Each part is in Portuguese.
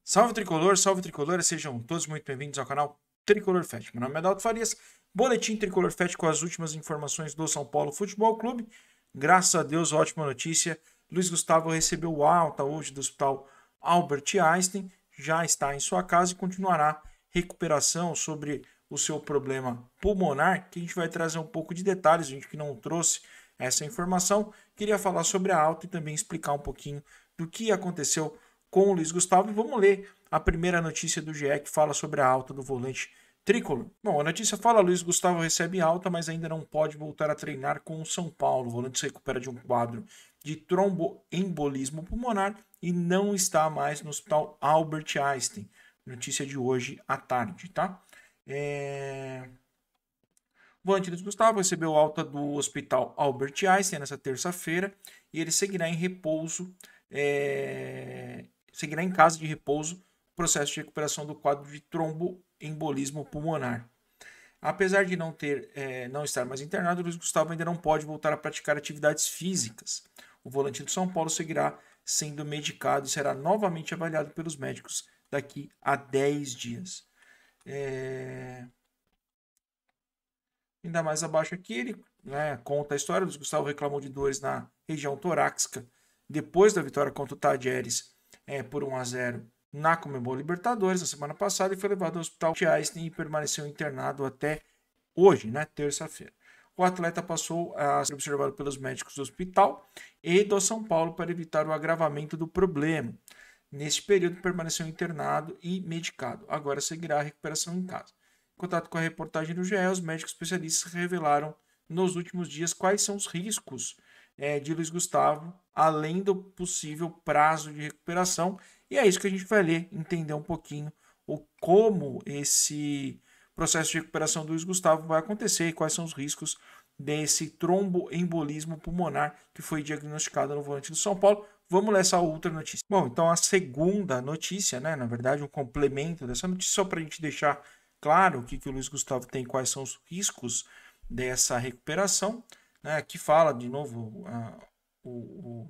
Salve Tricolor, sejam todos muito bem-vindos ao canal Tricolor Fest. Meu nome é Adalto Farias, boletim Tricolor Fest com as últimas informações do São Paulo Futebol Clube. Graças a Deus, ótima notícia, Luiz Gustavo recebeu alta hoje do Hospital Albert Einstein, já está em sua casa e continuará recuperação sobre o seu problema pulmonar, que a gente vai trazer um pouco de detalhes, a gente que não trouxe essa informação, queria falar sobre a alta e também explicar um pouquinho do que aconteceu com o Luiz Gustavo. E vamos ler a primeira notícia do GE que fala sobre a alta do volante tricolor. Bom, a notícia fala: Luiz Gustavo recebe alta, mas ainda não pode voltar a treinar com o São Paulo. O volante se recupera de um quadro de tromboembolismo pulmonar e não está mais no Hospital Albert Einstein. Notícia de hoje à tarde, tá? O volante Luiz Gustavo recebeu alta do Hospital Albert Einstein nessa terça-feira e ele seguirá em repouso, seguirá em casa de repouso, processo de recuperação do quadro de tromboembolismo pulmonar. Apesar de não estar mais internado, o Luiz Gustavo ainda não pode voltar a praticar atividades físicas. O volante do São Paulo seguirá sendo medicado e será novamente avaliado pelos médicos daqui a 10 dias. Ainda mais abaixo aqui, ele conta a história. O Gustavo reclamou de dores na região torácica depois da vitória contra o Tadieres por 1-0 na Conmebol Libertadores na semana passada e foi levado ao Hospital Einstein e permaneceu internado até hoje, terça-feira. O atleta passou a ser observado pelos médicos do hospital e do São Paulo para evitar o agravamento do problema. Neste período, permaneceu internado e medicado. Agora seguirá a recuperação em casa. Em contato com a reportagem do GE, os médicos especialistas revelaram nos últimos dias quais são os riscos de Luiz Gustavo, além do possível prazo de recuperação. E é isso que a gente vai ler, entender um pouquinho como esse processo de recuperação do Luiz Gustavo vai acontecer e quais são os riscos desse tromboembolismo pulmonar que foi diagnosticado no volante do São Paulo. Vamos ler essa outra notícia. Bom, então a segunda notícia, na verdade um complemento dessa notícia, só para a gente deixar claro o que o Luiz Gustavo tem, quais são os riscos dessa recuperação, que fala de novo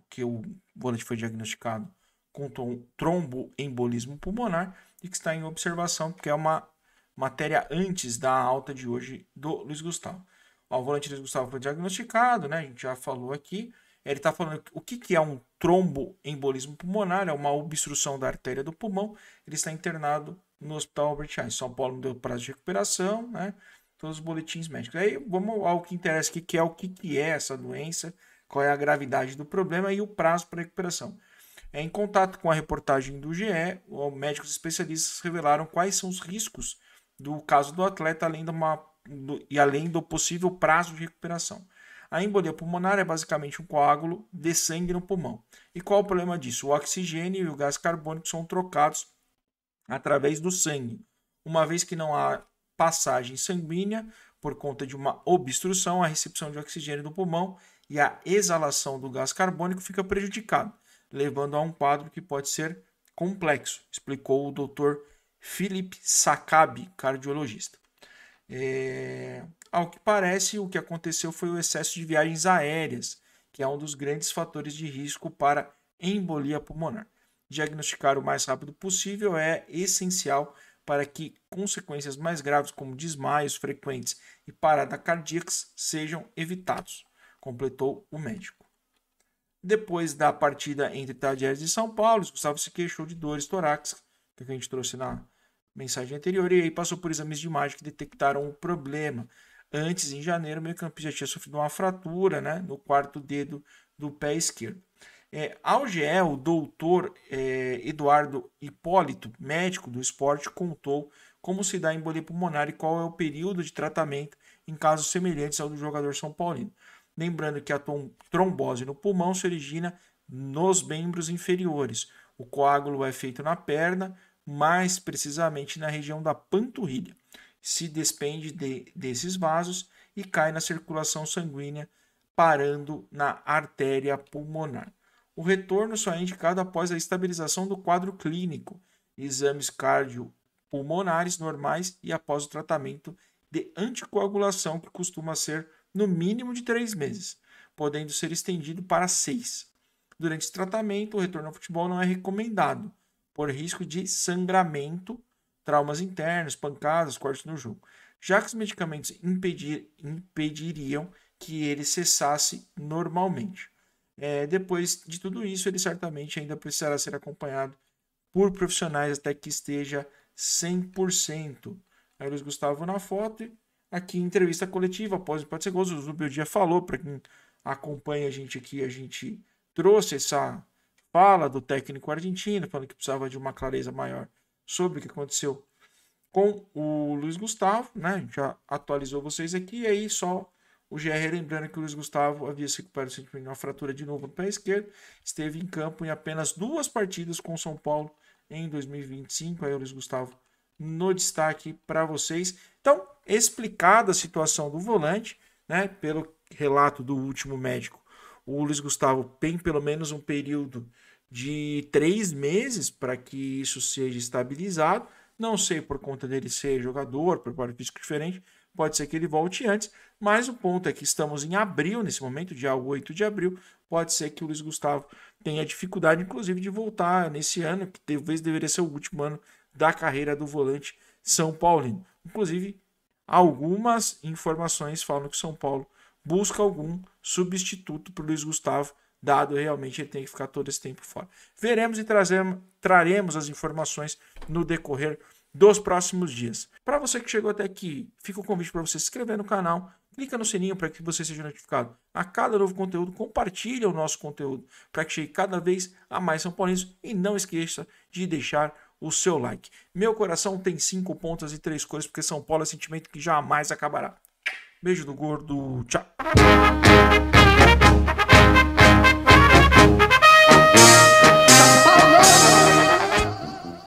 que o volante foi diagnosticado com tromboembolismo pulmonar e que está em observação, porque é uma matéria antes da alta de hoje do Luiz Gustavo. O volante Luiz Gustavo foi diagnosticado, a gente já falou aqui. Ele está falando o que é um tromboembolismo pulmonar, é uma obstrução da artéria do pulmão. Ele está internado no Hospital Albert Einstein. São Paulo deu prazo de recuperação, todos os boletins médicos. Aí vamos ao que interessa, o que é essa doença, qual é a gravidade do problema e o prazo para recuperação. Em contato com a reportagem do GE, os médicos especialistas revelaram quais são os riscos do caso do atleta, além do possível prazo de recuperação. A embolia pulmonar é basicamente um coágulo de sangue no pulmão. E qual o problema disso? O oxigênio e o gás carbônico são trocados através do sangue. Uma vez que não há passagem sanguínea por conta de uma obstrução, a recepção de oxigênio do pulmão e a exalação do gás carbônico fica prejudicada, levando a um quadro que pode ser complexo, explicou o Dr. Philip Sakabi, cardiologista. Ao que parece, o que aconteceu foi o excesso de viagens aéreas, que é um dos grandes fatores de risco para embolia pulmonar. Diagnosticar o mais rápido possível é essencial para que consequências mais graves, como desmaios frequentes e paradas cardíacas, sejam evitados, completou o médico. Depois da partida entre Tadieres e São Paulo, Gustavo se queixou de dores torácicas, que a gente trouxe na mensagem anterior, e aí passou por exames de imagem que detectaram o problema. Antes, em janeiro, o meio-campista já tinha sofrido uma fratura no quarto dedo do pé esquerdo. Ao GE, o doutor Eduardo Hipólito, médico do esporte, contou como se dá a embolia pulmonar e qual é o período de tratamento em casos semelhantes ao do jogador São Paulino. Lembrando que a trombose no pulmão se origina nos membros inferiores. O coágulo é feito na perna, mais precisamente na região da panturrilha. Se despende desses vasos e cai na circulação sanguínea, parando na artéria pulmonar. O retorno só é indicado após a estabilização do quadro clínico, exames cardiopulmonares normais e após o tratamento de anticoagulação, que costuma ser no mínimo de 3 meses, podendo ser estendido para 6. Durante esse tratamento, o retorno ao futebol não é recomendado, por risco de sangramento, traumas internos, pancadas, cortes no jogo, já que os medicamentos impediriam que ele cessasse normalmente. Depois de tudo isso, ele certamente ainda precisará ser acompanhado por profissionais até que esteja 100%. Aí Luiz Gustavo na foto, aqui em entrevista coletiva, após o empate ser gols, o Zubeldia falou, para quem acompanha a gente aqui, a gente trouxe essa fala do técnico argentino, falando que precisava de uma clareza maior sobre o que aconteceu com o Luiz Gustavo, né? Já atualizou vocês aqui, e aí só o GR lembrando que o Luiz Gustavo havia se recuperado recentemente de uma fratura de novo no pé esquerdo, esteve em campo em apenas 2 partidas com o São Paulo em 2025, aí o Luiz Gustavo no destaque para vocês. Então, explicada a situação do volante, né, pelo relato do último médico, o Luiz Gustavo tem pelo menos um período de 3 meses para que isso seja estabilizado. Não sei por conta dele ser jogador, preparo físico diferente, pode ser que ele volte antes, mas o ponto é que estamos em abril, nesse momento, dia 8 de abril, pode ser que o Luiz Gustavo tenha dificuldade, inclusive, de voltar nesse ano, que talvez deveria ser o último ano da carreira do volante São Paulino. Inclusive, algumas informações falam que São Paulo busca algum substituto para o Luiz Gustavo, dado realmente ele tem que ficar todo esse tempo fora. Veremos e traremos as informações no decorrer dos próximos dias. Para você que chegou até aqui, fica o convite para você se inscrever no canal, clica no sininho para que você seja notificado a cada novo conteúdo, compartilha o nosso conteúdo para que chegue cada vez a mais São Paulinos e não esqueça de deixar o seu like. Meu coração tem 5 pontas e 3 cores, porque São Paulo é sentimento que jamais acabará. Beijo do gordo, tchau!